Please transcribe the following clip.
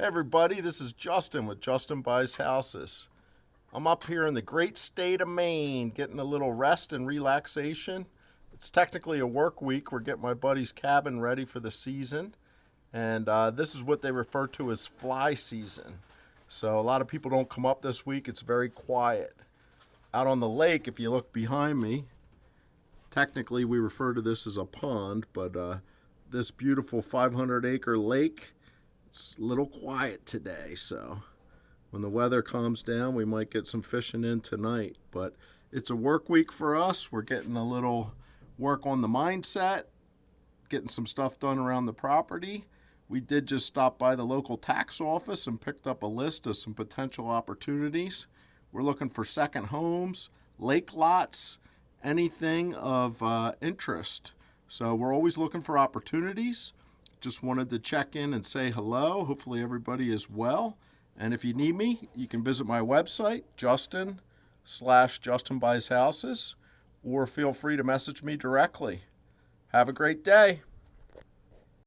Hey everybody, this is Justin with Justin Buys Houses. I'm up here in the great state of Maine getting a little rest and relaxation. It's technically a work week. We're getting my buddy's cabin ready for the season. And this is what they refer to as fly season. So a lot of people don't come up this week. It's very quiet. Out on the lake, if you look behind me, technically we refer to this as a pond, but this beautiful 500-acre lake, it's a little quiet today, so when the weather calms down, we might get some fishing in tonight. But it's a work week for us. We're getting a little work on the mindset, getting some stuff done around the property. We did just stop by the local tax office and picked up a list of some potential opportunities. We're looking for second homes, lake lots, anything of interest. So we're always looking for opportunities. Just wanted to check in and say hello. Hopefully everybody is well. And if you need me, you can visit my website, Justin/Justin Buys Houses, or feel free to message me directly. Have a great day.